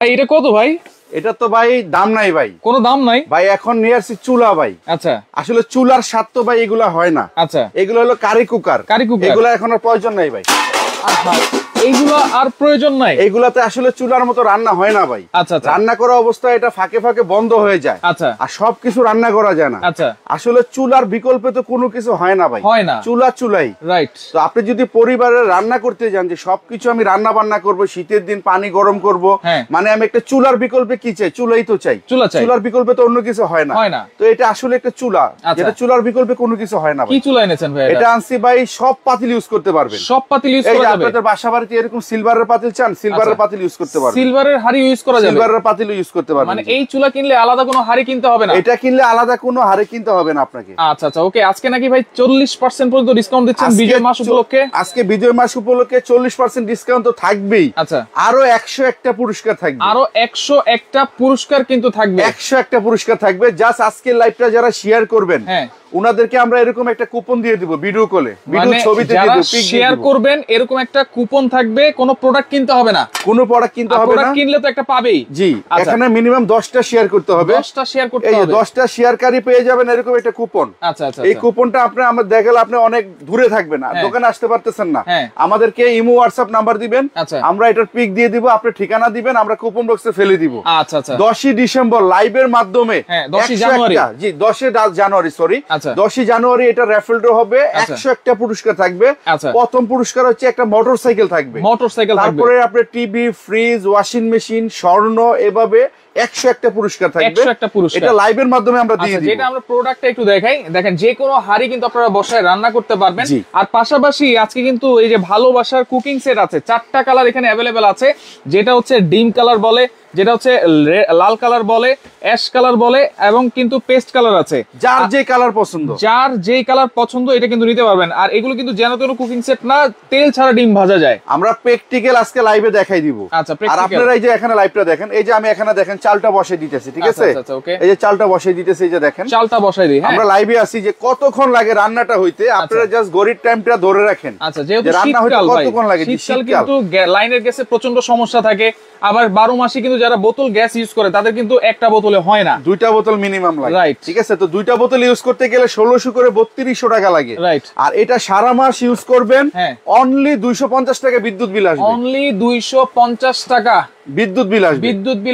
ভাই এটা কত ভাই? এটা তো ভাই দাম নাই ভাই, কোনো দাম নাই ভাই। এখন নিয়ে আসছি চুলা ভাই। আচ্ছা, আসলে চুলার স্বাদ তো ভাই এগুলা হয় না। আচ্ছা, এগুলো হলো কারি কুকার। এগুলা এখন আর প্রয়োজন নাই ভাই। এইগুলো আর প্রয়োজন নাই। এইগুলাতে আসলে চুলার মতো রান্না হয় না ভাই। আচ্ছা, আচ্ছা। রান্না করা অবস্থায় এটা ফাঁকে ফাঁকে বন্ধ হয়ে যায়। আচ্ছা। আর সবকিছু রান্না করা যায় না। আচ্ছা। আসলে চুলার বিকল্পে তো কোনো কিছু হয় না ভাই। হয় না। চুলাই রাইট। তো আপনি যদি পরিবারে রান্না করতে যান যে সবকিছু আমি রান্না বান্না করব, শীতের দিন পানি গরম করব, মানে আমি একটা চুলার বিকল্পে কি চাই? চুলাই তো চাই। চুলার বিকল্পে তো অন্য কিছু হয় না। তো এটা আসলে একটা চুলা, যেটা চুলার বিকল্পে কোনো কিছু হয় না ভাই। কি চুলা এনেছেন ভাই? এটা আনছি ভাই, সব পাতিল ইউজ করতে পারবেন। সব পাতিল ইউজ করা যাবে। আপনাদের বাসা বাড়িতে এরকম সিলভারের পাতিল চান, সিলভারের পাতিল ইউজ করতে পারবেন। সিলভারের হাড়ি ইউজ করা যাবে। সিলভারের পাতিল ইউজ করতে পারবেন। মানে এই চুলা কিনলে আলাদা কোনো হাড়ি কিনতে হবে না। এটা কিনলে আলাদা কোনো হাড়ি কিনতে হবে না আপনাকে। আচ্ছা, আচ্ছা, ওকে। আজকে নাকি ভাই 40% পর্যন্ত ডিসকাউন্ট দিচ্ছেন বিজয় মাস উপলক্ষে। আজকে বিজয় মাস উপলক্ষে 40% ডিসকাউন্ট তো থাকবেই। আচ্ছা। আরো 101টা পুরস্কার থাকবে। আরো 101টা পুরস্কার কিন্তু থাকবে। 101টা পুরস্কার থাকবে। জাস্ট আজকের লাইভটা যারা শেয়ার করবেন, উনাদেরকে আমরা এরকম একটা কুপন দিয়ে দিব ভিডিও কলে, ভিডিও ছবিতে দিয়ে দিব, পিক শেয়ার করবেন, এরকম একটা কুপন থাকবে। কোনো প্রোডাক্ট কিনতে হবে না। কোনো প্রোডাক্ট কিনতে হবে না। প্রোডাক্ট কিনলে তো একটা পাবেই। জি, এখানে মিনিমাম 10টা শেয়ার করতে হবে। 10টা শেয়ার করতে হবে। এই 10টা শেয়ারকারী পেয়ে যাবেন এরকম একটা কুপন। আচ্ছা, আচ্ছা। এই কুপনটা আপনি আমাদের দেখালে আপনি অনেক দূরে থাকবেন না, দোকানে আসতে পারতেছেন না, আমাদেরকে ইমো হোয়াটসঅ্যাপ নাম্বার দিবেন, আমরা এটার পিক দিয়ে দিব, আপনি ঠিকানা দিবেন, আমরা কুপন বক্সে ফেলে দিব। আচ্ছা, আচ্ছা। 10ই ডিসেম্বর লাইভের মাধ্যমে, 10ই জানুয়ারি, জি 10ই জানুয়ারি, সরি 10ই জানুয়ারি এটা র্যাফেল ড্র হবে। 101টা পুরস্কার থাকবে। প্রথম পুরস্কার হচ্ছে একটা মোটরসাইকেল থাকবে। তারপরে আপনার টিভি, ফ্রিজ, ওয়াশিং মেশিন, স্বর্ণ, এভাবে 101টা পুরস্কার থাকবে। এটা লাইভের মাধ্যমে আমরা দিয়ে দিব। যেটা আমরা প্রোডাক্টটা একটু দেখাই। দেখেন, যে কোনো হাড়ি কিন্তু আপনারা বসায় রান্না করতে পারবেন। আর পাশাপাশি আজকে কিন্তু এই যে ভালোবাসার কুকিং সেট আছে, 4টা কালার এখানে অ্যাভেলেবেল আছে। যেটা হচ্ছে ডিম কালার বলে, যেটা হচ্ছে লাল কালার বলে, অ্যাশ কালার বলে, এবং কিন্তু পেস্ট কালার আছে। যার যে কালার পছন্দ, এটা কিন্তু নিতে পারবেন। আর এগুলো কিন্তু যেন তেন কুকিং সেট না, তেল ছাড়া ডিম ভাজা যায়। আমরা প্র্যাকটিক্যাল আজকে লাইভে দেখাই দিব। আচ্ছা, আর আপনারা এই যে এখানে লাইভটা দেখেন, এই যে আমি এখানে দেখেন চালটা বসাই দিতেছি, ঠিক আছে? এই যে চালটা বসাই দিতেছি, এই যে দেখেন চালটা বসাই দিই। আমরা লাইভে আছি যে কতক্ষণ লাগে রান্নাটা হইতে, আপনারা জাস্ট ঘড়ির টাইমটা ধরে রাখেন। আচ্ছা, যেহেতু রান্না হইতে কতক্ষণ লাগে? শীতকাল কিন্তু লাইনের গ্যাসে প্রচন্ড সমস্যা থাকে। আবার 12 মাসে কিন্তু যারা বোতল গ্যাস ইউজ করে তাদের কিন্তু একটা বোতলে হয় না, 2টা বোতল মিনিমাম লাগে। রাইট, ঠিক আছে? তো 2টা বোতল ইউজ করতে গেলে 1600 করে 3200 টাকা লাগে। রাইট। আর এটা সারা মাস ইউজ করবেন, অনলি 250 টাকা বিদ্যুৎ বিল আসবে। অনলি 250 টাকা বিদ্যুৎ বিল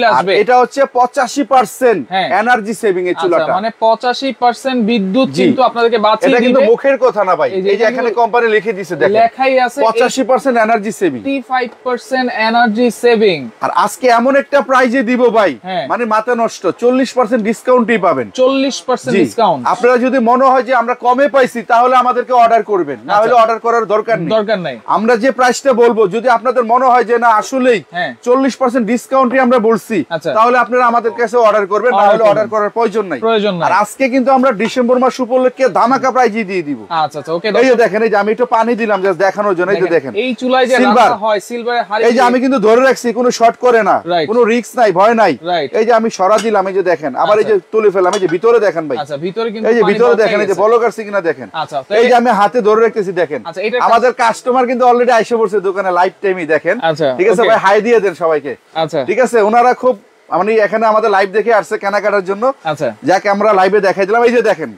আসবে। এটা হচ্ছে 85% এনার্জি সেভিং এই চুলাটা। মানে 85% বিদ্যুৎ কিন্তু আপনাদেরকে বাঁচিয়ে দিবে। এটা কিন্তু মুখের কথা না ভাই, এই যে এখানে কোম্পানি লিখে দিয়েছে, দেখেন লেখাই আছে 85% এনার্জি সেভিং, 35% এনার্জি সেভিং। আর আজকে এমন একটা প্রাইজে দিব ভাই, মানে মাথা নষ্ট, 40% ডিসকাউন্টই পাবেন। 40% ডিসকাউন্ট। আপনারা যদি মনে হয় যে আমরা কমে পাইছি, তাহলে আমাদেরকে অর্ডার করবেন, না হলে অর্ডার করার দরকার নাই। আমরা যে প্রাইসটা বলবো, যদি আপনাদের মনে হয় যে না আসলেই 40% ডিসকাউন্টই আমরা বলছি, তাহলে আপনারা আমাদের কাছে অর্ডার করবেন, না হলে অর্ডার করার প্রয়োজন নাই। আর আজকে কিন্তু আমরা ডিসেম্বর মাস উপলক্ষে ধামাকা প্রাইজই দিয়ে দিব। আচ্ছা, আচ্ছা, ওকে। এই যে দেখেন, এই যে আমি একটু পানি দিলাম জাস্ট দেখানোর জন্য, এই যে দেখেন এই চুলায় যে রান্না হয় সিলভারের হাড়ি, এই যে আমি কিন্তু ধরে রাখছি, কোনো শর্ট করে না, কোনো রিস্ক নাই, ভয় নাই। এই যে আমি সরা দিলাম, এই যে দেখেন, আবার এই যে তুলে ফেলাম, এই যে ভিতরে দেখেন ভাই, আচ্ছা, ভিতরে কিন্তু এই যে ভিতরে দেখেন, এই যে বলক আসছে কিনা দেখেন। আচ্ছা, এই যে আমি হাতে ধরে রাখতেছি, দেখেন আমাদের কাস্টমার কিন্তু অলরেডি আইসা পড়ছে দোকানে, লাইভ টাইমই দেখেন। ঠিক আছে ভাই, হাই দিয়ে দেন সবাইকে। আচ্ছা, ঠিক আছে? ওনারা খুব মানে এখানে আমাদের লাইভ দেখে আসছে কেনাকাটার জন্য। আচ্ছা, যাকে আমরা লাইভে দেখাই দিলাম, এই যে দেখেন,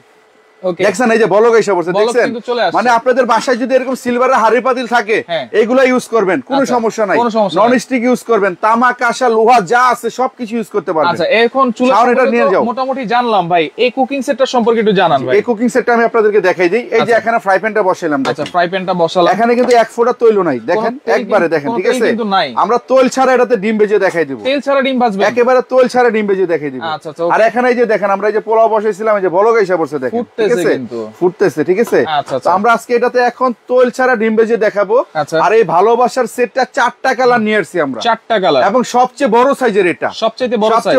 দেখছেন এই যে বলক এসে পড়ছে, দেখছেন? মানে আপনাদের বাসায় যদি এরকম সিলভারের হাড়ি পাতিল থাকে, এগুলা ইউজ করবেন, কোনো সমস্যা নাই। নন স্টিক ইউজ করবেন, তামা, কাঁসা, লোহা যা আছে সবকিছু ইউজ করতে পারবেন। আচ্ছা, এখন চুলা এটা নিয়ে যাও। মোটামুটি জানলাম ভাই, এই কুকিং সেটটা সম্পর্কে একটু জানান ভাই। এই কুকিং সেটটা আমি আপনাদেরকে দেখাই দিই। এই যে এখানে ফ্রাই প্যানটা বসাইলাম, আচ্ছা, ফ্রাই প্যানটা বসালাম, এখানে কিন্তু এক ফোঁটা তৈল নাই, দেখেন একবারে দেখেন। ঠিক আছে? আমরা তৈল ছাড়া এটাতে ডিম ভেজে দেখাই দিব। তেল ছাড়া ডিম ভাজবে, একেবারে তৈল ছাড়া ডিম ভেজে দেখাই দিব। আচ্ছা, আর এখানে এই যে দেখেন, আমরা এই যে পোলাও বসাইছিলাম, এই যে বলক এসে পড়ছে, দেখেন। ঠিক আছে? ফুটতেছে, ঠিক আছে? তো আমরা আজকে এটাতে এখন তৈল ছাড়া ডিম ভেজে দেখাবো। আর এই ভালোবাসার সেটটা 4টা কালার নিয়ে আসছি আমরা, 4টা কালার, এবং সবচেয়ে বড় সাইজের এটা, সবচেয়ে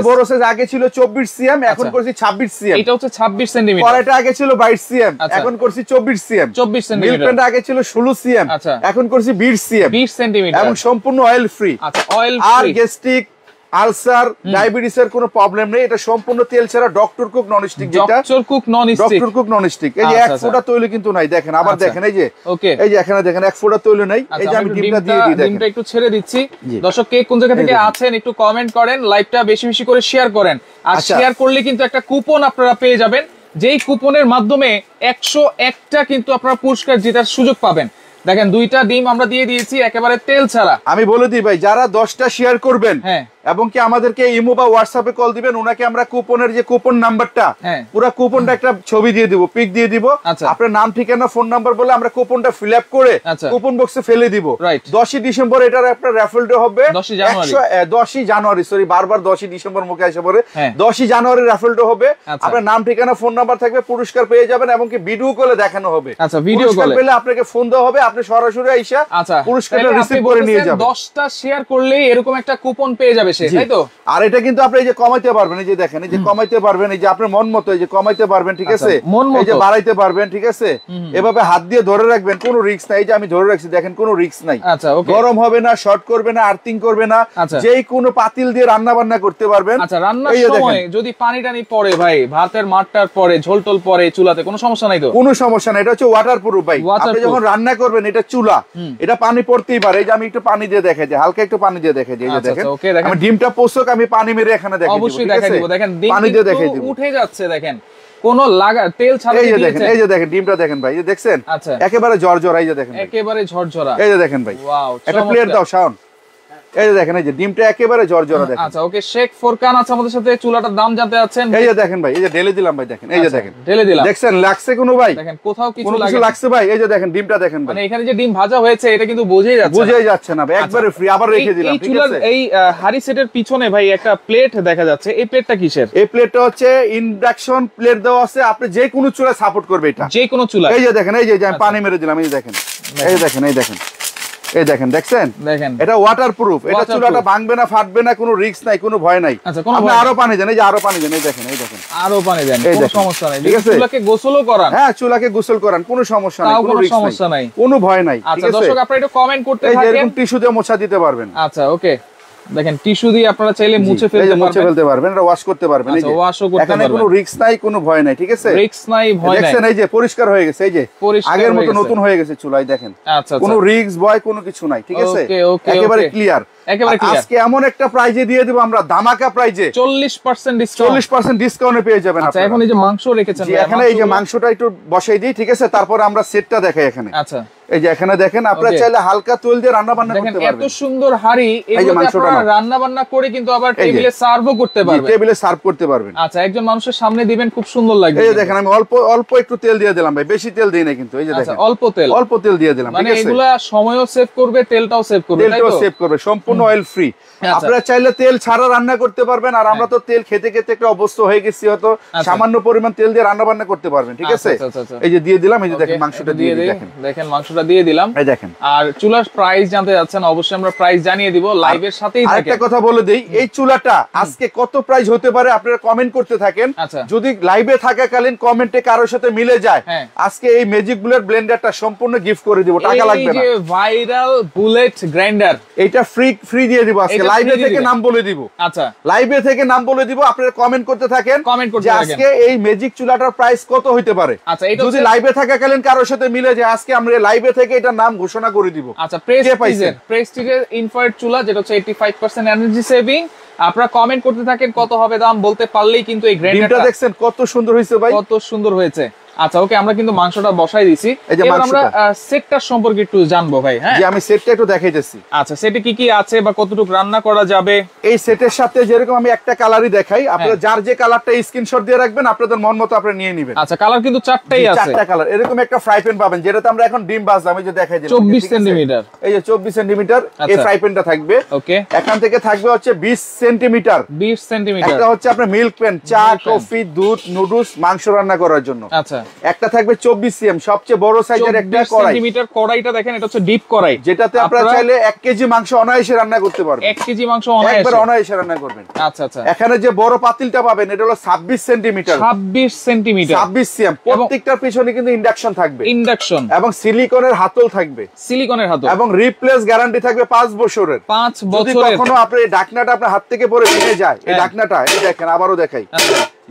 বড় সাইজ। আগে ছিল 24 সিএম, এখন করছি 26 সিএম। এটা হচ্ছে 26 সেন্টিমিটার। পরেটা আগে ছিল 22 সিএম, এখন করছি 24 সিএম। 24 সেন্টিমিটার। মিল্ক আগে ছিল 16 সিএম, এখন করছি 20 সিএম, 20 সেন্টিমিটার, এবং সম্পূর্ণ অয়েল ফ্রি। আচ্ছা, অয়েল আর গেস্টিক আলসার ডায়াবেটিসের কোনো প্রবলেম নেই। এটা সম্পূর্ণ তেল ছাড়া ডক্টর কুক নন স্টিক, যেটা doctor cook non stick, doctor cook non stick. এই যে এক ফোঁটা তৈল কিন্তু নাই, দেখেন আবার দেখেন, এই যে এই যে এখানে দেখেন এক ফোঁটা তৈল নাই। এই যে আমি ডিমটা দিয়ে দিই, দেখেন ডিমটা একটু ছেড়ে দিচ্ছি। দর্শক কে কোন জায়গা থেকে আছেন একটু কমেন্ট করেন, লাইভটা বেশি বেশি করে শেয়ার করেন। আর শেয়ার করলে কিন্তু একটা কুপন আপনারা পেয়ে যাবেন, যেই কুপনের মাধ্যমে 101টা কিন্তু আপনারা পুরস্কার জেতার সুযোগ পাবেন। দেখেন 2টা ডিম আমরা দিয়ে দিয়েছি একেবারে তেল ছাড়া। আমি বলে দিই ভাই, যারা 10টা শেয়ার করবেন এবং কি আমাদেরকে ইমো বা হোয়াটসঅ্যাপে কল দিবেন, ওনাকে আমরা কুপনের যে কুপন নাম্বারটা, পুরো কুপনটা একটা ছবি দিয়ে দিব, পিক দিয়ে দিব, আপনার নাম ঠিকানা ফোন নাম্বার বলে আমরা কুপনটা ফিল আপ করে কুপন বক্সে ফেলে দিব। 10ই ডিসেম্বর এটার আপনার র্যাফেল ডে হবে, 10ই জানুয়ারি, সরি বারবার 10ই ডিসেম্বর মুখে আসে পড়ে, 10ই জানুয়ারি র্যাফেল ডে হবে। আপনার নাম ঠিকানা ফোন নাম্বার থাকবে, পুরস্কার পেয়ে যাবেন এবং কি ভিডিও কলে দেখানো হবে। আচ্ছা, ভিডিও কলে পেলে আপনাকে ফোন দেওয়া হবে, আপনি সরাসরি আইসা পুরস্কারটা রিসিভ করে নিয়ে যাবেন। 10টা শেয়ার করলেই এরকম একটা কুপন পেয়ে যাবে সে, তাই তো? আর এটা কিন্তু আপনি এই যে কমাইতে পারবেন, এই যে দেখেন, এই যে কমাইতে পারবেন, এই যে আপনার মন মতো এই যে কমাইতে পারবেন, ঠিক আছে, এই যে বাড়াইতে পারবেন, ঠিক আছে, এভাবে হাত দিয়ে ধরে রাখবেন, কোনো রিস্ক নাই। এই যে আমি ধরে রাখছি, দেখেন কোনো রিস্ক নাই, গরম হবে না, শর্ট করবে না, আর্থিং করবে না, যেই কোনো পাতিল দিয়ে রান্না বান্না করতে পারবেন। আচ্ছা, রান্নার সময় যদি পানি টানি পড়ে ভাই, ভাতের মাঠটার পরে, ঝোল টোল পরে চুলাতে, কোনো সমস্যা নাই তো? কোনো সমস্যা নাই, এটা হচ্ছে ওয়াটারপ্রুফ ভাই। আপনি যখন রান্না করবেন, এটা চুলা, এটা পানি পড়তেই পারে। এই যে আমি একটু পানি দিয়ে দেখাই দিই, হালকা একটু পানি দিয়ে দেখাই দিই, এই যে দেখেন আমি ডিমটা পোষক, আমি পানি মেরে এখানে দেখাই দিব, অবশ্যই দেখাই দিব। দেখেন ডিম পানি দিয়ে দেখাই দিব, উঠে যাচ্ছে, দেখেন কোন লাগা তেল ছাড়া। এই যে দেখেন, এই যে দেখেন ডিমটা দেখেন ভাই, এই যে দেখছেন একেবারে ঝরঝরা, এই যে দেখেন একেবারে ঝরঝরা, এই যে দেখেন ভাই। ওয়াও, একটা প্লেট দাও শাওন। এই যে দেখেন, এই যে ডিমটা একেবারে ঝরঝরা, দেখেন। আচ্ছা, ওকে, শেখ ফোরকান আছে আমাদের সাথে, চুলাটার দাম জানতে আছেন। এই যে দেখেন ভাই, এই যে ঢেলে দিলাম ভাই, দেখেন এই যে দেখেন ঢেলে দিলাম, দেখছেন লাগছে কোনো ভাই? দেখেন কোথাও কিছু লাগছে ভাই, এই যে দেখেন ডিমটা দেখেন ভাই, মানে এখানে যে ডিম ভাজা হয়েছে এটা কিন্তু বোঝাই যাচ্ছে না ভাই, একবারে ফ্রি। আবার রেখে দিলাম, ঠিক আছে। এই হাড়ি সেটের পিছনে ভাই একটা প্লেট দেখা যাচ্ছে, এই প্লেটটা কিসের? এই প্লেটটা হচ্ছে ইন্ডাকশন প্লেট দেওয়া আছে, আপনি যে কোনো চুলায় সাপোর্ট করবে এটা, যে কোনো চুলা। এই যে দেখেন, এই যে আমি পানি মেরে দিলাম, এই যে দেখেন, এই দেখেন, এই দেখেন, এই দেখেন, দেখছেন, দেখেন এটা ওয়াটারপ্রুফ, এটা চুলাটা ভাঙবে না, ফাটবে না, কোনো রিস্ক নাই, কোনো ভয় নাই। আপনি আরো পানি দেন, এই যে আরো পানি দেন, এই দেখেন, এই দেখেন আরো পানি দেন, কোনো সমস্যা নাই, ঠিক আছে। চুলাকে গোসলও করান, হ্যাঁ চুলাকে গোসল করান, কোনো সমস্যা নাই, কোনো সমস্যা নাই, কোনো ভয় নাই। আচ্ছা দর্শক, আপনারা একটু কমেন্ট করতে থাকেন, এই যে এরকম টিস্যু দিয়ে মোছা দিতে পারবেন। আচ্ছা, ওকে, দেখেন টিস্যু দিয়ে আপনারা চাইলে মুছে ফেলতে পারবেন, এটা ওয়াশ করতে পারবেন, এই যে ওয়াশও করতে পারবেন, এখানে কোনো রিস্ক নাই, কোনো ভয় নাই, ঠিক আছে, রিস্ক নাই, ভয় নাই। দেখেন এই যে পরিষ্কার হয়ে গেছে, এই যে আগের মতো নতুন হয়ে গেছে চুলাই, দেখেন কোনো রিস্ক ভয় কোনো কিছু নাই, ঠিক আছে, একেবারে ক্লিয়ার, একেবারে ক্লিয়ার। আজকে এমন একটা প্রাইজে দিয়ে দেব আমরা, ধামাকা প্রাইজে 40% ডিসকাউন্ট, 40% ডিসকাউন্টে পেয়ে যাবেন। আচ্ছা, এখন এই যে মাংস রেখেছেন, এখানে এই যে মাংসটা একটু বসাই দিই, ঠিক আছে, তারপর আমরা সেটটা দেখাই এখানে। আচ্ছা, এই যে এখানে দেখেন, আপনারা চাইলে হালকা তেল দিয়ে রান্না বান্না করতে পারবেন। এত সুন্দর হাড়ি, এগুলোতে আপনারা রান্না বান্না করে কিন্তু আবার টেবিলে সার্ভও করতে পারবেন, টেবিলে সার্ভ করতে পারবেন। আচ্ছা, একজন মানুষের সামনে দিবেন, খুব সুন্দর লাগবে। এই যে দেখেন, আমি অল্প অল্প একটু তেল দিয়ে দিলাম ভাই, বেশি তেল দেই না কিন্তু, এই যে দেখেন অল্প তেল দিয়ে দিলাম, মানে এগুলা সময়ও সেভ করবে, তেলটাও সেভ করবে, তাই তো? তেলটাও সেভ করবে, সম্পূর্ণ অয়েল ফ্রি। আপনারা চাইলে তেল ছাড়া রান্না করতে পারবেন, আর আমরা তো তেল খেতে খেতে একটা অভ্যস্ত হয়ে গেছি, হয়তো সামান্য পরিমাণ তেল দিয়ে রান্না বান্না করতে পারবেন, ঠিক আছে। এই যে দিয়ে দিলাম, এই যে দেখেন মাংসটা দিয়ে দেখেন, দেখেন মাংসটা দিয়ে দিলাম, এই দেখেন। আর চুলার প্রাইস জানতে যাচ্ছেন, অবশ্যই আমরা প্রাইস জানিয়ে দিব লাইভের সাথেই। আরেকটা কথা বলে দেই, এই চুলাটা আজকে কত প্রাইস হতে পারে আপনারা কমেন্ট করতে থাকেন। যদি লাইভে থাকাকালীন কমেন্টে কারোর সাথে মিলে যায়, আজকে এই ম্যাজিক বুলেট ব্লেন্ডারটা সম্পূর্ণ গিফট করে দিব, টাকা লাগবে না। এই যে ভাইরাল বুলেট গ্রাইন্ডার, এটা ফ্রি দিয়ে দিব আজকে, লাইভে থেকে নাম বলে দিব। আচ্ছা, লাইভে থেকে নাম বলে দিব, আপনারা কমেন্ট করতে থাকেন, যে আজকে এই ম্যাজিক চুলাটার প্রাইস কত হইতে পারে। আচ্ছা, যদি লাইভে থাকাকালীন কারোর সাথে মিলে যায়, আজকে আমরা লাইভে থেকে এটা নাম ঘোষণা করে দিব। আচ্ছা, প্রেস্টিজের ইনফ্রারেড চুলা, যেটা হচ্ছে 85% এনার্জি সেভিং। আপনারা কমেন্ট করতে থাকেন, কত হবে দাম বলতে পারলেই কিন্তু এই গ্রাইন্ডারটা দেখছেন কত সুন্দর হয়েছে ভাই, কত সুন্দর হয়েছে। আচ্ছা, ওকে, আমরা কিন্তু মাংসটা বসাই দিছি, এবার আমরা সেটটার সম্পর্কে একটু জানবো ভাই। হ্যাঁ, আমি সেটটা একটু দেখাইতেছি। আচ্ছা, সেটে কি কি আছে বা কতটুকু রান্না করা যাবে? এই সেটের সাথে যেরকম আমি একটা কালারই দেখাই, আপনারা যার যে কালারটা স্ক্রিনশট দিয়ে রাখবেন, আপনাদের মন মতো আপনারা নিয়ে নেবেন। আচ্ছা, কালার কিন্তু চারটাই আছে, চারটা কালার। এরকম একটা ফ্রাই প্যান পাবেন, যেটাতে আমরা এখন ডিম ভাজলাম, এই যে দেখাই দিলাম 24 সেন্টিমিটার, এই যে 24 সেন্টিমিটার এই ফ্রাই প্যানটা থাকবে। ওকে, এখান থেকে থাকবে হচ্ছে 20 সেন্টিমিটার, 20 সেন্টিমিটার। এটা হচ্ছে আপনার মিল্ক প্যান, চা, কফি, দুধ, নুডলস, মাংস রান্না করার জন্য। আচ্ছা, একটা থাকবে 24 সিএম সবচেয়ে বড় সাইজের একটা কড়াই সেন্টিমিটার কড়াইটা দেখেন, এটা হচ্ছে ডিপ কড়াই, যেটাতে আপনারা চাইলে 1 কেজি মাংস অনায়াসে রান্না করতে পারবেন। 1 কেজি মাংস একবার অনায়াসে রান্না করবেন। আচ্ছা আচ্ছা। এখানে যে বড় পাতিলটা পাবেন এটা হলো 26 সেন্টিমিটার, 26 সেন্টিমিটার, 26 সিএম। প্রত্যেকটার পিছনে কিন্তু ইন্ডাকশন থাকবে, ইন্ডাকশন, এবং সিলিকনের হাতল থাকবে, সিলিকনের হাতল, এবং রিপ্লেস গ্যারান্টি থাকবে 5 বছরের। 5 যদি বছরের। কখনো আপনার এই ঢাকনাটা আপনার হাত থেকে পড়ে ভেঙে যায়, এই ঢাকনাটা এই দেখেন আবারও দেখাই,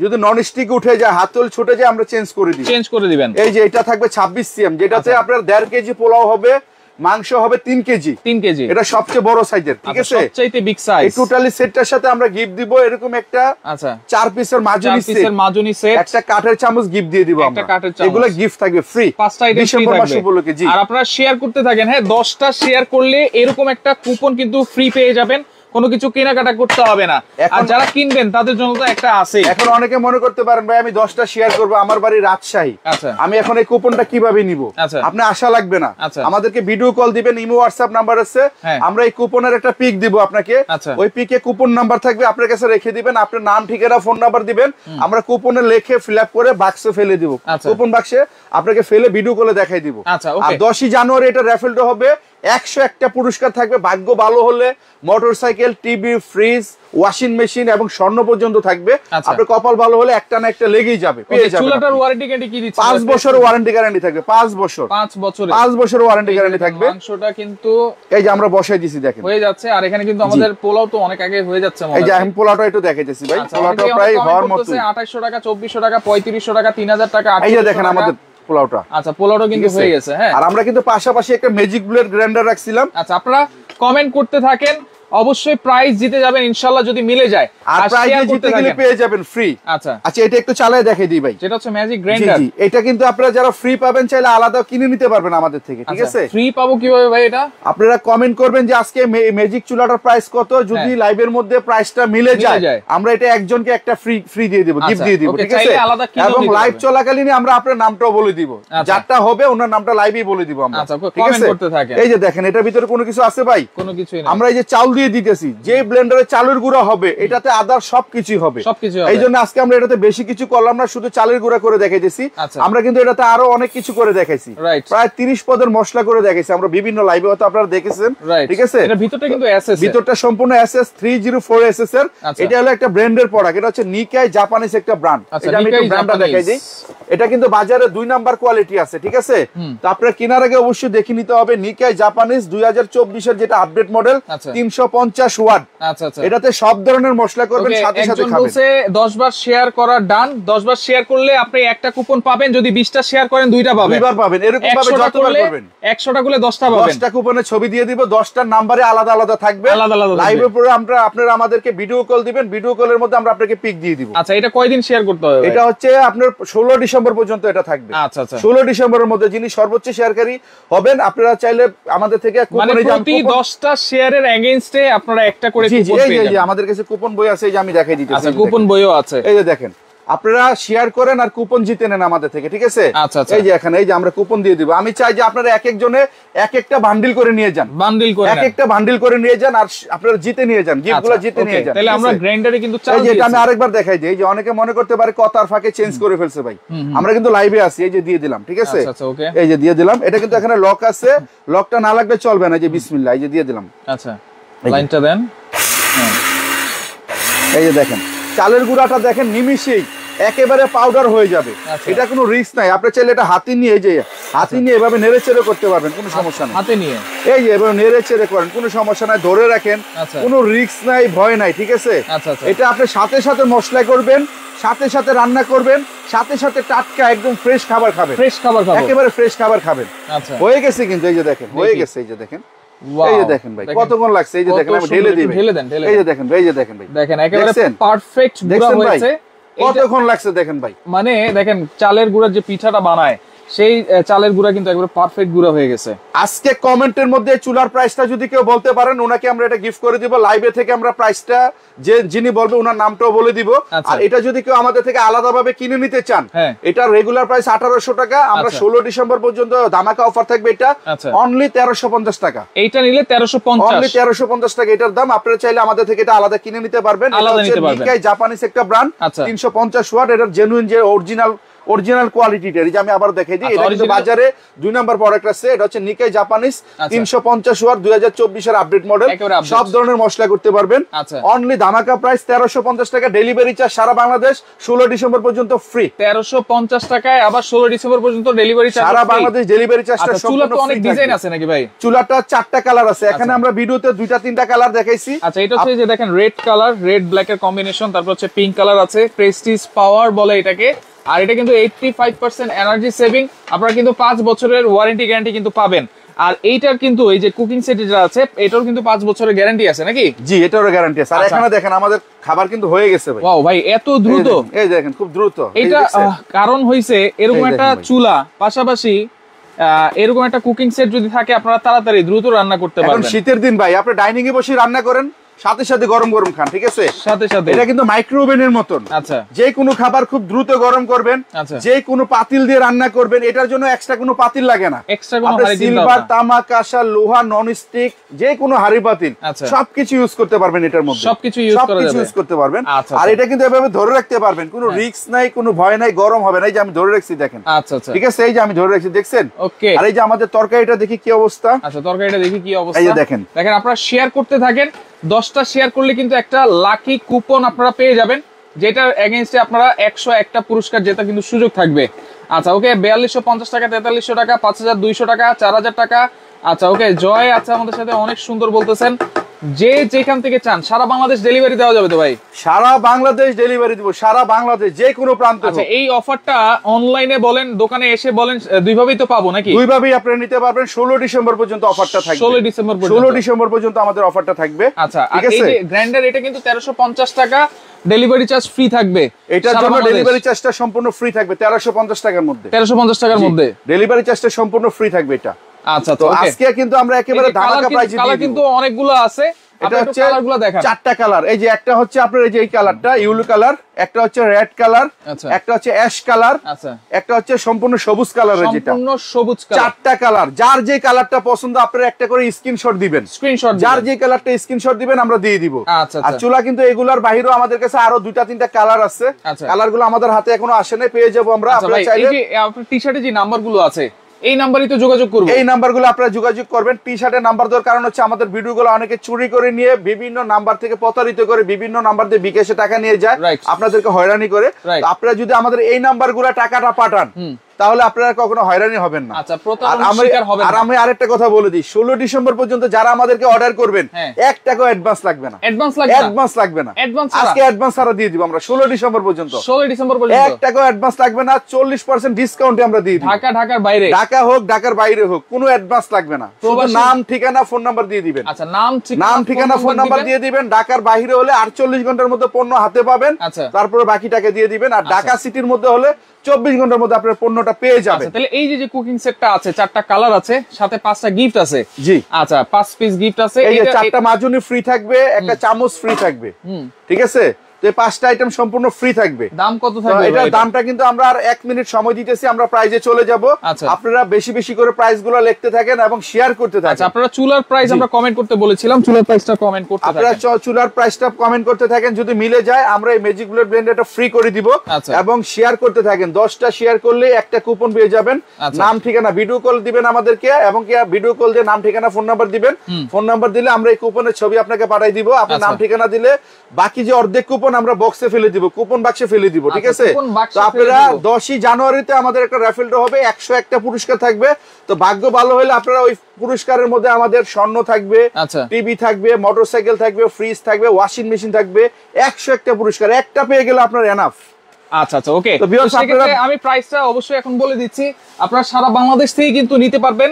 যদি নন স্টিক উঠে যায়, হাতল ছুটে যায়, আমরা চেঞ্জ করে দিবেন। এই যে এটা থাকবে 26 সিএম, যেটাতে আপনার 1.5 কেজি পোলাও হবে, মাংস হবে 3 কেজি। এটা সবচেয়ে বড় সাইজের, ঠিক আছে, সবচেয়ে বিগ সাইজ। এই টোটালি সেটটার সাথে আমরা গিফট দিব এরকম একটা 4 পিসের মাজুনি সেট, একটা কাঠের চামচ গিফট দিয়ে দিব আমরা। এগুলো গিফট থাকবে ফ্রি, 5টা আইটেম ডিসেম্বর মাস উপলক্ষে। জি, আর আপনারা শেয়ার করতে থাকেন। হ্যাঁ, 10টা শেয়ার করলে এরকম একটা কুপন কিন্তু ফ্রি পেয়ে যাবেন, কোনো কিছু কেনাকাটা করতে হবে না। আর যারা কিনবেন তাদের জন্য তো একটা আছে। এখন অনেকে মনে করতে পারেন ভাই আমি 10টা শেয়ার করব, আমার বাড়ি রাজশাহী, আমি এখন এই কুপনটা কিভাবে নিব? আপনি আশা লাগবে না, আমাদেরকে ভিডিও কল দিবেন, ইমো হোয়াটসঅ্যাপ নাম্বার আছে, আমরা এই কুপনের একটা পিক দিব আপনাকে। ওই পিকে কুপন নাম্বার থাকবে, আপনার কাছে রেখে দিবেন, আপনার নাম, ঠিকানা, ফোন নাম্বার দিবেন, আমরা কুপনে লিখে ফিল আপ করে বাক্সে ফেলে দিব। কুপন বাক্সে আপনাকে ফেলে ভিডিও কলে দেখাই দিব। আর 10ই জানুয়ারি এটা র্যাফেলটা হবে, 101টা পুরস্কার থাকবে। ভাগ্য ভালো হলে motorcycle, TV, fridge, washing machine এবং স্বর্ণ পর্যন্ত থাকবে। আপনার কপাল ভালো হলে একটা না একটা লেগেই যাবে, পেয়ে যাবেন। চুলাটার ওয়ারেন্টি গ্যারান্টি কি দিচ্ছে? 5 বছর ওয়ারেন্টি গ্যারান্টি থাকবে, 5 বছর, 5 বছর ওয়ারেন্টি গ্যারান্টি থাকবে। মাংসটা কিন্তু এই যে আমরা বসাই দিছি দেখেন হয়ে যাচ্ছে। আর এখানে কিন্তু আমাদের পোলাও তো অনেক আগে হয়ে যাচ্ছে। এই যে আমি পোলাওটা একটু দেখাইতেছি ভাই, পোলাওটা প্রায় হওয়ার মতো। 2800 টাকা, 2400 টাকা, 3500 টাকা, 3000 টাকা। এই যে দেখেন আমাদের পোলাওটা। আচ্ছা, পোলাওটা কিন্তু হয়ে গেছে। হ্যাঁ, আর আমরা কিন্তু পাশাপাশি একটা ম্যাজিক ব্লেড গ্রাইন্ডার রাখছিলাম। আচ্ছা, আপনারা কমেন্ট করতে থাকেন, অবশ্যই প্রাইজ জিতে যাবেন ইনশাআল্লাহ যদি মিলে যায়। আর প্রাইজ জিতে গেলে পেয়ে যাবেন ফ্রি। আচ্ছা, এটা একটু চালায় দেখাই দিই ভাই। যেটা হচ্ছে ম্যাজিক গ্রাইন্ডার। জি, এটা কিন্তু আপনারা যারা ফ্রি পাবেন চাইলে আলাদা কিনে নিতে পারবেন আমাদের থেকে, ঠিক আছে? ফ্রি পাবো কিভাবে ভাই এটা? আপনারা কমেন্ট করবেন যে আজকে ম্যাজিক চুলাটার প্রাইস কত, যদি লাইভের মধ্যে প্রাইসটা মিলে যায় আমরা এটা একজনকে একটা ফ্রি দিয়ে দিব, গিফট দিয়ে দিব, ঠিক আছে? এবং লাইভ চলাকালীন আমরা আপনার নামটাও বলে দিব, যারটা হবে ওনার নামটা লাইভেই বলে দিব আমরা। ঠিক আছে, এই যে দেখেন এটার ভিতরে কোনো কিছু আছে ভাই? কোনো কিছুই না। আমরা এই যে চাউল দিয়ে দিতেছি, যে ব্লেন্ডারে চালের গুঁড়া হবে এটাতে আদার সবকিছু হবে। এই জন্য আজকে আমরা এটাতে বেশি কিছু করলাম না, শুধু চালের গুঁড়া করে দেখাইতেছি। আমরা কিন্তু এটাতে আরো অনেক কিছু করে দেখাইছি, প্রায় 30 পদের মশলা করে দেখাইছি আমরা বিভিন্ন লাইভে, হয়তো আপনারা দেখেছেন, ঠিক আছে? এটা ভিতরটা কিন্তু এসএস, ভিতরটা সম্পূর্ণ এসএস 304 এসএস এর। এটা হলো একটা ব্র্যান্ডের প্রোডাক্ট, এটা হচ্ছে নিকাই জাপানিজ একটা ব্র্যান্ড। এটা আমি একটু ব্র্যান্ডটা দেখাই দিই। এটা কিন্তু বাজারে 2 নাম্বার কোয়ালিটি আছে, ঠিক আছে? তো আপনারা কেনার আগে অবশ্যই দেখে নিতে হবে নিকাই জাপানিজ 2024 এর যেটা আপডেট মডেল, 350 ওয়াট। আচ্ছা আচ্ছা, এটাতে সব ধরনের মশলা করবেন, সাথে সাথে খাবেন। বলছে 10 বার শেয়ার করা ডান, 10 বার শেয়ার করলে আপনি একটা কুপন পাবেন, যদি 20টা শেয়ার করেন 2টা পাবেন, 2বার পাবেন। এরকম ভাবে যতবার করবেন 100টা করলে 10টা পাবেন। 10টা কুপনের ছবি দিয়ে দিব, 10টার নাম্বারে আলাদা আলাদা থাকবে। লাইভে পরে আপনারা আমাদেরকে ভিডিও কল দিবেন, ভিডিও কলের মধ্যে আমরা আপনাকে পিক দিয়ে দিব। আচ্ছা, এটা কয়দিন শেয়ার করতে হবে? এটা হচ্ছে আপনার 16 ডিসেম্বর পর্যন্ত এটা থাকবে। আচ্ছা আচ্ছা, 16 ডিসেম্বরের মধ্যে যিনি সর্বোচ্চ শেয়ারকারী হবেন আপনারা চাইলে আমাদের থেকে কুপনে প্রতি 10টা শেয়ারের এগেইনস্টে আপনারা একটা করে কুপন পেয়ে যাবেন। আমাদের কাছে কুপন বই আছে, এই যে আমি দেখাই দিতেছি। আচ্ছা, কুপন বইও আছে, এই যে দেখেন। আপনারা শেয়ার করেন আর কুপন জিতে নেন আমাদের থেকে, ঠিক আছে? এই যে এখানে এই যে আমরা কুপন দিয়ে দিব। আমি চাই যে আপনারা এক একজনে এক একটা বান্ডিল করে নিয়ে যান, এক একটা বান্ডিল করে নিয়ে যান, আর আপনারা জিতে নিয়ে যান, গিফটগুলো জিতে নিয়ে যান। তাহলে আমরা গ্রাইন্ডারে কিন্তু চাল দিয়েছি। এই যে আমি আরেকবার দেখাই দিই, এই যে অনেকে মনে করতে পারে কথার ফাঁকে চেঞ্জ করে ফেলছে ভাই, আমরা কিন্তু লাইভে আছি। এই যে দিয়ে দিলাম, ঠিক আছে? এই যে দিয়ে দিলাম। এটা কিন্তু এখানে লক আছে, লকটা না লাগবে চলবে না। এই যে বিসমিল্লাহ, এই যে দিয়ে দিলাম। আচ্ছা, লাইনটা দেন। এই যে দেখেন চালের গুঁড়াটা দেখেন নিমিশেই একেবারে পাউডার হয়ে যাবে। এটা কোনো রিস্ক নাই, আপনি চাইলে এটা হাতে নিয়ে, এই যে হাতে নিয়ে এভাবে নেড়ে চেড়ে করতে পারবেন, কোনো সমস্যা নেই। হাতে নিয়ে এই যে এভাবে নেড়ে চেড়ে করেন, কোনো সমস্যা নাই, ধরে রাখেন, কোনো রিস্ক নাই, ভয় নাই, ঠিক আছে? এটা আপনি সাথে সাথে মশলা করবেন, সাথে সাথে রান্না করবেন, সাথে সাথে টাটকা একদম ফ্রেশ খাবার খাবেন, একেবারে ফ্রেশ খাবার খাবেন। হয়ে গেছে কিন্তু, এই যে দেখেন হয়ে গেছে। এই যে দেখেন, এই যে দেখেন ভাই কতক্ষণ লাগছে। এই যে দেখেন আমি ঢেলে দিই, এই যে দেখেন, এই যে দেখেন ভাই, দেখেন একেবারে পারফেক্ট গুঁড়া হয়েছে। কতক্ষণ লাগছে দেখেন ভাই, মানে দেখেন চালের গুঁড়ার যে পিঠাটা বানায় সেই চালের গুঁড়া কিন্তু একবারে পারফেক্ট গুঁড়া হয়ে গেছে। আজকে কমেন্টের মধ্যে চুলার প্রাইসটা যদি কেউ বলতে পারেন ওনাকে আমরা এটা গিফট করে দিব। লাইভে থেকে আমরা প্রাইসটা যিনি বলবে ওনার নামটাও বলে দিব। আর এটা যদি কেউ আমাদের থেকে আলাদাভাবে কিনে নিতে চান, এটা রেগুলার প্রাইস 1800 টাকা, আমরা 16 ডিসেম্বর পর্যন্ত ধামাকা অফার থাকবে, এটা অনলি 1350 টাকা। এইটা নিলে 1350, অনলি 1350 টাকা এটার দাম। আপনারা চাইলে আমাদের থেকে এটা আলাদা কিনে নিতে পারবেন। এটা হচ্ছে নিকাই জাপানিজ একটা ব্র্যান্ড, 350 ওয়াট, এটার জেনুইন যে অরিজিনাল অরিজিনাল কোয়ালিটিটা। এই যে আমি আবার দেখাই দিই, এটা কিন্তু বাজারে 2 নাম্বার প্রোডাক্ট আছে। এটা হচ্ছে নিকাই জাপানিজ 350 ওয়াট 2024 এর আপডেট মডেল। সব ধরনের মশলা করতে পারবেন। অনলি ধামাকা প্রাইস 1350 টাকা, ডেলিভারি চার্জ সারা বাংলাদেশ 16 ডিসেম্বর পর্যন্ত ফ্রি। 1350 টাকায় আবার 16 ডিসেম্বর পর্যন্ত ডেলিভারি চার্জ সারা বাংলাদেশ ডেলিভারি চার্জটা সম্পূর্ণ ফ্রি। চুলাতে অনেক ডিজাইন আছে নাকি ভাই? চুলাটা 4টা কালার আছে, এখানে আমরা ভিডিওতে 2-3টা কালার দেখাইছি। আচ্ছা, এটা হচ্ছে যে দেখেন রেড কালার, রেড ব্ল্যাক এর কম্বিনেশন, তারপর হচ্ছে পিঙ্ক কালার আছে, প্রেস্টিজ পাওয়ার বলে এটাকে। আর এটা কিন্তু 85% এনার্জি সেভিং। আপনারা কিন্তু 5 বছরের ওয়ারেন্টি গ্যারান্টি কিন্তু পাবেন। আর এইটার কিন্তু এই যে কুকিং সেট যেটা আছে এটার কিন্তু 5 বছরের গ্যারান্টি আছে নাকি? জি, এটারও গ্যারান্টি আছে। আর এখানে দেখেন আমাদের খাবার কিন্তু হয়ে গেছে ভাই। ওয়াও ভাই, এত দ্রুত! এই দেখেন খুব দ্রুত। এটা কারণ হইছে এরকম একটা চুলা, পাশাপাশি এরকম একটা কুকিং সেট যদি থাকে আপনারা তাড়াতাড়ি দ্রুত রান্না করতে পারবেন। এখন শীতের দিন ভাই, আপনি ডাইনিং এ বসে রান্না করেন, সাথে সাথে গরম গরম খান, ঠিক আছে? সাথে সাথে এটা কিন্তু মাইক্রোওভেনের মতন। আচ্ছা, যে কোনো খাবার খুব দ্রুত গরম করবেন, যে কোনো পাতিল দিয়ে রান্না করবেন, এটার জন্য এক্সট্রা কোনো পাতিল লাগে না। এক্সট্রা কোনো হাড়ি দিতে হবে না। সিলভার, তামা, কাঁসা, লোহা, নন স্টিক যে কোনো হাড়ি পাতিল সবকিছু ইউজ করতে পারবেন এটার মধ্যে। সবকিছু ইউজ করা যাবে, ইউজ করতে পারবেন। আর এটা কিন্তু এভাবে ধরে রাখতে পারবেন, কোনো রিস্ক নাই, কোনো ভয় নাই, গরম হবে না। এই যে আমি ধরে রাখছি দেখেন। আচ্ছা আচ্ছা, ঠিক আছে, এই যে আমি ধরে রাখছি, দেখছেন? ওকে। আর এই যে আমাদের তরকারিটা দেখি কি অবস্থা। আচ্ছা, তরকারিটা দেখি কি অবস্থা। এই যে দেখেন, দেখেন আপনারা শেয়ার করতে থাকেন, 10টা শেয়ার করলে কিন্তু একটা লাকি কুপন আপনারা পেয়ে যাবেন, যেটার এগেইনস্টে আপনারা 101টা পুরস্কার জেতা কিন্তু সুযোগ থাকবে। আচ্ছা ওকে, 4250 টাকা, 4300 টাকা, 5200 টাকা, 4000 টাকা। আচ্ছা ওকে, জয় আছে আমাদের সাথে, অনেক সুন্দর বলতেছেন। যে যেখান থেকে চান সারা বাংলাদেশ ডেলিভারি দেওয়া যাবে তো ভাই? সারা বাংলাদেশ ডেলিভারি দিব, সারা বাংলাদেশ যে কোনো প্রান্ত। আচ্ছা, এই অফারটা অনলাইনে বলেন, দোকানে এসে বলেন, দুইভাবেই তো পাবো নাকি? দুইভাবেই আপনারা নিতে পারবেন। 16 ডিসেম্বর পর্যন্ত অফারটা থাকবে। 16 ডিসেম্বর পর্যন্ত আমাদের অফারটা থাকবে। আচ্ছা, আর এই যে গ্রাইন্ডার, এটা কিন্তু 1350 টাকা, ডেলিভারি চার্জ ফ্রি থাকবে। এটার জন্য ডেলিভারি চার্জটা সম্পূর্ণ ফ্রি থাকবে 1350 টাকার মধ্যে। 1350 টাকার মধ্যে ডেলিভারি চার্জটা সম্পূর্ণ ফ্রি থাকবে এটা। আচ্ছা, তো আজকে কিন্তু আমরা একেবারে ধামাকা প্রাইসে দিয়ে দিব। কালার কিন্তু অনেকগুলো আছে, এটা হচ্ছে 4টা কালার। এই যে একটা হচ্ছে আপনার এই যে এই কালারটা ইয়েলো কালার, একটা হচ্ছে রেড কালার, একটা হচ্ছে অ্যাশ কালার, একটা হচ্ছে সম্পূর্ণ সবুজ কালার। যেটা সম্পূর্ণ সবুজ কালার, 4টা কালার। যার যে কালারটা পছন্দ আপনারা একটা করে স্ক্রিনশট দিবেন। যার যে কালারটা স্ক্রিনশট দিবেন আমরা দিয়ে দিব। আর চুলা কিন্তু এগুলার বাইরেও আমাদের কাছে আরো 2-3টা কালার আছে। কালারগুলো আমাদের হাতে এখনো আসে নাই, পেয়ে যাবো আমরা। আপনারা চাইলে এই যে আপনার টি-শার্টে যে নাম্বারগুলো আছে এই নাম্বারই তো যোগাযোগ করবেন। এই নাম্বারগুলো আপনারা যোগাযোগ করবেন। টি-শার্টের নাম্বার দেওয়ার কারণ হচ্ছে আমাদের ভিডিওগুলো অনেকে চুরি করে নিয়ে বিভিন্ন নাম্বার থেকে প্রতারিত করে, বিভিন্ন নাম্বার দিয়ে বিকাশে টাকা নিয়ে যায়, আপনাদেরকে হয়রানি করে। আপনারা যদি আমাদের এই নাম্বারগুলো টাকাটা পাঠান তাহলে আপনারা কখনো হয়রানি হবেন না। আচ্ছা, প্রতারণার শিকার হবেন না। আর আমি আরেকটা কথা বলে দিই, 16 ডিসেম্বর পর্যন্ত যারা আমাদেরকে অর্ডার করবেন 1 টাকাও অ্যাডভান্স লাগবে না। অ্যাডভান্স লাগবে না। আজকে অ্যাডভান্স ছাড়া দিয়ে দিব আমরা 16 ডিসেম্বর পর্যন্ত। 16 ডিসেম্বর পর্যন্ত 1 টাকাও অ্যাডভান্স লাগবে না। 40% ডিসকাউন্টে আমরা দিয়ে দিব। ঢাকার বাইরে, ঢাকা হোক ঢাকার বাইরে হোক, কোনো অ্যাডভান্স লাগবে না। শুধু নাম, ঠিকানা, ফোন নাম্বার দিয়ে দিবেন। আচ্ছা, নাম ঠিকানা, ফোন নাম্বার দিয়ে দিবেন। ঢাকার বাইরে হলে 48 ঘন্টার মধ্যে পণ্য হাতে পাবেন। তারপরে বাকি টাকা দিয়ে দিবেন। আর ঢাকা সিটির মধ্যে হলে 24 ঘন্টার মধ্যে আপনার পণ্যটা পেয়ে যাবেন। তাহলে এই যে কুকিং সেটটা আছে, 4টা কালার আছে, সাথে 5টা গিফট আছে। জি, আচ্ছা, 5 পিস গিফট আছে। এই যে 4টা মাজুনি ফ্রি থাকবে, একটা চামচ ফ্রি থাকবে। ঠিক আছে, তো এই 5টা আইটেম সম্পূর্ণ ফ্রি থাকবে। দাম কত থাকবে? এটার দামটা কিন্তু আমরা আর 1 মিনিট সময় দিতেছি, আমরা প্রাইজে চলে যাব। আপনারা বেশি বেশি করে প্রাইসগুলো লিখতে থাকেন এবং শেয়ার করতে থাকেন। আচ্ছা, আপনারা চুলার প্রাইস আমরা কমেন্ট করতে বলেছিলাম, চুলার প্রাইসটা কমেন্ট করতে থাকেন। আপনারা চুলার প্রাইসটা কমেন্ট করতে থাকেন, যদি মিলে যায় আমরা এই ম্যাজিক ব্লেড ব্লেন্ডারটা ফ্রি করে দিব। এবং শেয়ার করতে থাকেন, 10টা শেয়ার করলে একটা কুপন পেয়ে যাবেন। নাম, ঠিকানা, ভিডিও কল দিবেন আমাদেরকে, এবং কি ভিডিও কল দিয়ে নাম, ঠিকানা, ফোন নাম্বার দিবেন। ফোন নাম্বার দিলে আমরা এই কুপনের ছবি আপনাকে পাঠিয়ে দিব। আপনার নাম, ঠিকানা দিলে বাকি যে অর্ধেক কুপন আমরা বক্সে ফেলে দিব, কুপন বাক্সে ফেলে দিব। ঠিক আছে, তো আপনারা 10ই জানুয়ারিতে আমাদের একটা র্যাফেল ড্র হবে, 101টা পুরস্কার থাকবে। তো ভাগ্য ভালো হলে আপনারা ওই পুরস্কারের মধ্যে আমাদের স্বর্ণ থাকবে, টিভি থাকবে, মোটরসাইকেল থাকবে, ফ্রিজ থাকবে, ওয়াশিং মেশিন থাকবে। 101টা পুরস্কার, একটা পেয়ে গেলে আপনার এনাফ। আচ্ছা আচ্ছা, ওকে। আমি প্রাইসটা অবশ্যই এখন বলে দিচ্ছি, আপনারা সারা বাংলাদেশ থেকে কিন্তু নিতে পারবেন,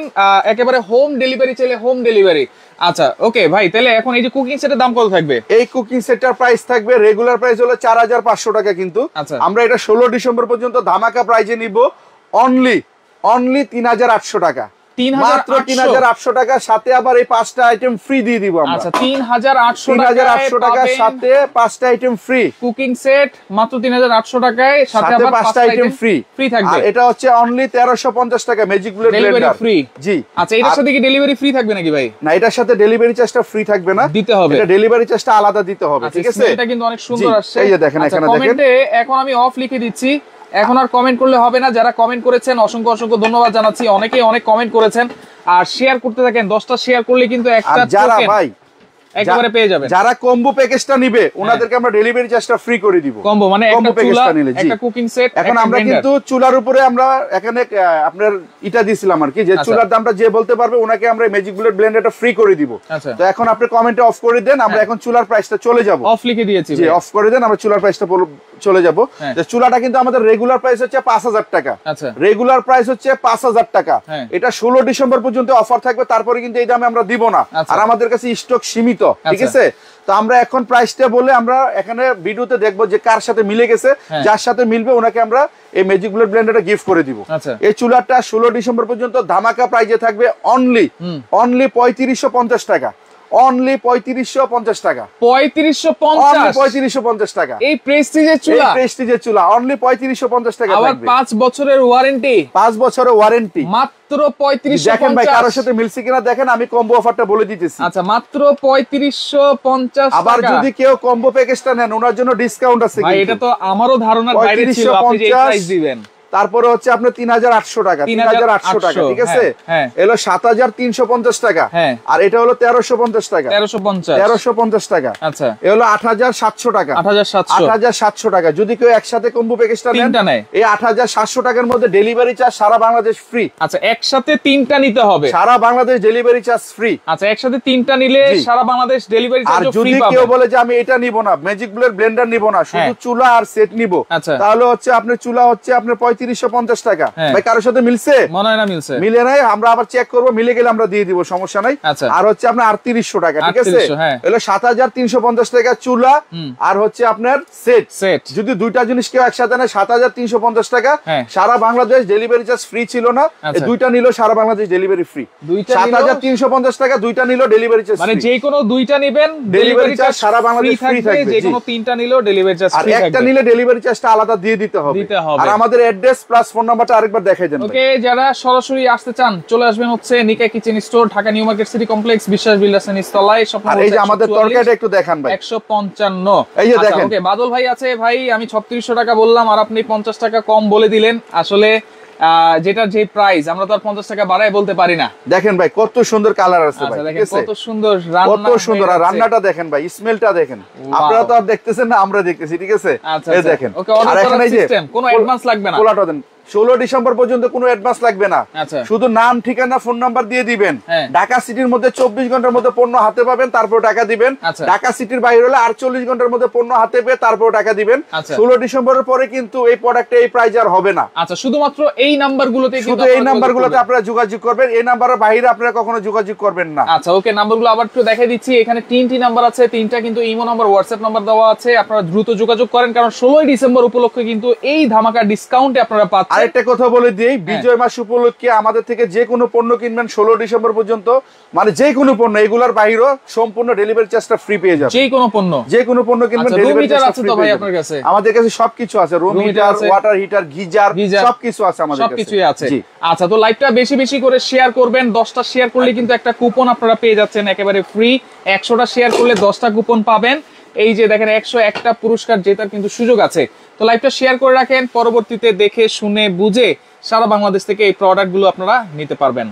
একেবারে হোম ডেলিভারি চাইলে হোম ডেলিভারি। আচ্ছা ওকে ভাই, তাহলে এখন এই যে কুকিং সেটের দাম কত থাকবে? এই কুকিং সেটটার প্রাইস থাকবে, রেগুলার প্রাইস হলো 4500 টাকা, কিন্তু আমরা এটা 16 ডিসেম্বর পর্যন্ত ধামাকা প্রাইজে নিব অনলি 3800 টাকা। মাত্র 3800 টাকা, সাথে আবার এই 5টা আইটেম ফ্রি দিয়ে দিব আমরা। আচ্ছা, 3800 টাকার সাথে 5টা আইটেম ফ্রি। কুকিং সেট মাত্র 3800 টাকায়, সাথে আবার 5টা আইটেম ফ্রি থাকবে। আর এটা হচ্ছে অনলি 1350 টাকা ম্যাজিক ব্লেড ব্লেন্ডার ফ্রি। জি, আচ্ছা, এটার সাথে কি ডেলিভারি ফ্রি থাকবে নাকি ভাই? না, এটার সাথে ডেলিভারি চার্জটা ফ্রি থাকবে না, দিতে হবে। এটা ডেলিভারি চার্জটা আলাদা দিতে হবে। ঠিক আছে, এটা কিন্তু অনেক সুন্দর আসছে। এই যে দেখেন, এখানে দেখেন, কমেন্টে এখন আমি অফ লিখে দিচ্ছি, এখন আর কমেন্ট করলে হবে না। যারা কমেন্ট করেছেন অসংখ্য অসংখ্য ধন্যবাদ জানাচ্ছি। অনেকেই অনেক কমেন্ট করেছেন, আর শেয়ার করতে থাকেন। 10টা শেয়ার করলে কিন্তু একটা যারা ভাই একেবারে পেয়ে যাবেন। যারা কম্বো প্যাকেজটা নিবে ওনাদেরকে আমরা ডেলিভারি চার্জটা ফ্রি করে দিব। কম্বো মানে কম্বো প্যাকেজটা নিলে একটা কুকিং সেট। এখন আমরা কিন্তু চুলার উপরে আমরা এখানে আপনার ইটা দিছিলাম আর কি, যে চুলার দামটা যে বলতে পারবে ওনাকে আমরা ম্যাজিক বুলেট ব্লেন্ডারটা ফ্রি করে দিব। তো এখন আপনি কমেন্টে অফ করে দেন, আমরা এখন চুলার প্রাইসটা চলে যাব। অফ লিখে দিয়েছি, জি অফ করে দেন, আমরা চুলার প্রাইসটা চলে যাব। যে চুলাটা কিন্তু আমাদের রেগুলার প্রাইস হচ্ছে 5000 টাকা। রেগুলার প্রাইস হচ্ছে 5000 টাকা। এটা 16 ডিসেম্বর পর্যন্ত অফার থাকবে, তারপরে কিন্তু এই দামে আমরা দিব না। আর আমাদের কাছে স্টক সীমিত, ঠিক আছে? তো আমরা এখন প্রাইসটা বলে আমরা এখানে ভিডিওতে দেখবো যে কার সাথে মিলে গেছে, যার সাথে মিলবে ওনাকে আমরা এই ম্যাজিক বুলেট ব্লেন্ডারটা গিফট করে দিব। এই চুলাটা 16 ডিসেম্বর পর্যন্ত ধামাকা প্রাইজে থাকবে অনলি 3550 টাকা। অনলি 3550 টাকা। 3550 টাকা এই প্রেস্টিজের চুলা। এই প্রেস্টিজের চুলা অনলি 3550 টাকা আবার 5 বছরের ওয়ারেন্টি। 5 বছরের ওয়ারেন্টি মাত্র 3550। দেখেন ভাই কারোর সাথে মিলছে কিনা দেখেন, আমি কম্বো অফারটা বলে দিতেছি। আচ্ছা মাত্র 3550 টাকা। আবার যদি কেউ কম্বো প্যাকেজটা নেন ওনার জন্য ডিসকাউন্ট আছে। ভাই এটা তো আমারও ধারণার বাইরে ছিল আপনি যে প্রাইস দিবেন। তারপরে হচ্ছে আপনার 3800 টাকা, 3800 টাকা, ঠিক আছে? এলো 7350 টাকা, আর এটা হলো 1350 টাকা, 1350 টাকা। আচ্ছা এলো 8700 টাকা, 8700 টাকা। যদি কেউ একসাথে কম্বো প্যাকেজটা নেন এই 8700 টাকার মধ্যে ডেলিভারি চার্জ সারা বাংলাদেশ ফ্রি। আচ্ছা একসাথে 3টা নিতে হবে, সারা বাংলাদেশ ডেলিভারি চার্জ ফ্রি। আচ্ছা একসাথে 3টা নিলে সারা বাংলাদেশ ডেলিভারি চার্জ ফ্রি পাবেন। আর যদি কেউ বলে যে আমি এটা নিব না, ম্যাজিক বুলেট ব্লেন্ডার নিব না, শুধু চুলা আর সেট নিব, তাহলে হচ্ছে আপনার চুলা হচ্ছে আপনার 3550 টাকা। ভাই কারোর সাথে মিলছে? মনে হয় না মিলছে। মিলে নাই, আমরা আবার চেক করব, মিলে গেলে আমরা দিয়ে দিব, সমস্যা নাই। আর হচ্ছে আপনার 3800 টাকা, ঠিক আছে? হলো 7350 টাকা চুলা আর হচ্ছে আপনার সেট। যদি দুইটা জিনিস কেউ একসাথে নেয় 7350 টাকা। সারা বাংলাদেশ ডেলিভারি চার্জ ফ্রি ছিল না, দুইটা নিলো সারা বাংলাদেশ ডেলিভারি ফ্রি। 7350 টাকা দুইটা নিলো ডেলিভারি চার্জ মানে যে কোনো দুইটা নেবেন ডেলিভারি চার্জ সারা বাংলাদেশ ফ্রি থাকবে। যে কোনো তিনটা নিলো ডেলিভারি চার্জ ফ্রি থাকবে, আর একটা নিলে ডেলিভারি চার্জটা আলাদা দিয়ে দিতে হবে। আর আমাদের অ্যাড্রেস প্লাস ফোন নাম্বারটা আরেকবার দেখাই দেন। ওকে যারা সরাসরি আসতে চান চলে আসবেন হচ্ছে নিকা kitchen store, Dhaka new market city complex, বিশ্বাস বিল্ডার্স এন্ড ইনস্টলায়। আর এই যে আমাদের তরকারিটা একটু দেখান ভাই, 155। এই যে দেখেন। ওকে বাদল ভাই আছে। ভাই আমি 3600 টাকা বললাম আর আপনি 50 টাকা কম বলে দিলেন। আসলে যেটার যে প্রাইস আমরা তো আর 50 টাকা বাড়ায় বলতে পারি না। দেখেন ভাই কত সুন্দর কালার আছে ভাই, দেখেন কত সুন্দর রান্না, কত সুন্দর। আর রান্নাটা দেখেন ভাই, স্মেলটা দেখেন। আপনারা তো আর দেখতেছেন না, আমরা দেখতেছি, ঠিক আছে? এই দেখেন। ওকে অর্ডার করার সিস্টেম, কোনো অ্যাডভান্স লাগবে না। কোলাটা দেন। 16 ডিসেম্বর পর্যন্ত কোনো অ্যাডভান্স লাগবে না, শুধু নাম ঠিকানা ফোন নাম্বার দিয়ে দিবেন। ঢাকা সিটির মধ্যে 24 ঘন্টার মধ্যে পণ্য হাতে পাবেন, তারপর টাকা দিবেন। ঢাকা সিটির বাইরে হলে 48 ঘন্টার মধ্যে পণ্য হাতে পেয়ে তারপর টাকা দিবেন। 16 ডিসেম্বরের পরে কিন্তু এই প্রোডাক্টে এই প্রাইস আর হবে না। আচ্ছা শুধুমাত্র এই নাম্বারগুলোতে, শুধু এই নাম্বারগুলোতে আপনারা যোগাযোগ করবেন, এই নাম্বারের বাইরে আপনারা কখনো যোগাযোগ করবেন না। আচ্ছা ওকে নাম্বারগুলো আবার একটু দেখাই দিচ্ছি। এখানে 3টি নাম্বার আছে, 3টা কিন্তু ইমো নাম্বার, হোয়াটসঅ্যাপ নাম্বার দেওয়া আছে। আপনারা দ্রুত যোগাযোগ করেন, কারণ 16 ডিসেম্বর উপলক্ষে কিন্তু এই ধামাকা ডিসকাউন্টে আপনারা পাচ্ছেন। আরেকটা কথা বলে দিই, বিজয় মাস উপলক্ষে আমাদের থেকে যে কোনো পণ্য কিনবেন 16 ডিসেম্বর পর্যন্ত, মানে যে কোনো পণ্য, এগুলার বাইরে সম্পূর্ণ ডেলিভারি চার্জটা ফ্রি পেয়ে যাবেন। যে কোনো পণ্য, যে কোনো পণ্য কিনবেন ডেলিভারি চার্জ ফ্রি পেয়ে যাবেন। আমাদের কাছে সবকিছু আছে, room heater, water heater, geyser, সবকিছু আছে আমাদের কাছে, সবকিছুই আছে। আচ্ছা তো লাইভটা বেশি বেশি করে শেয়ার করবেন। 10টা শেয়ার করলে কিন্তু একটা কুপন আপনারা পেয়ে যাচ্ছেন একেবারে ফ্রি। 100টা শেয়ার করলে 10টা কুপন পাবেন। এই যে দেখেন 101টা পুরস্কার জেতার কিন্তু সুযোগ আছে। তো লাইভটা শেয়ার করে রাখেন, পরবর্তীতে দেখে শুনে বুঝে সারা বাংলাদেশ থেকে এই প্রোডাক্টগুলো আপনারা নিতে পারবেন।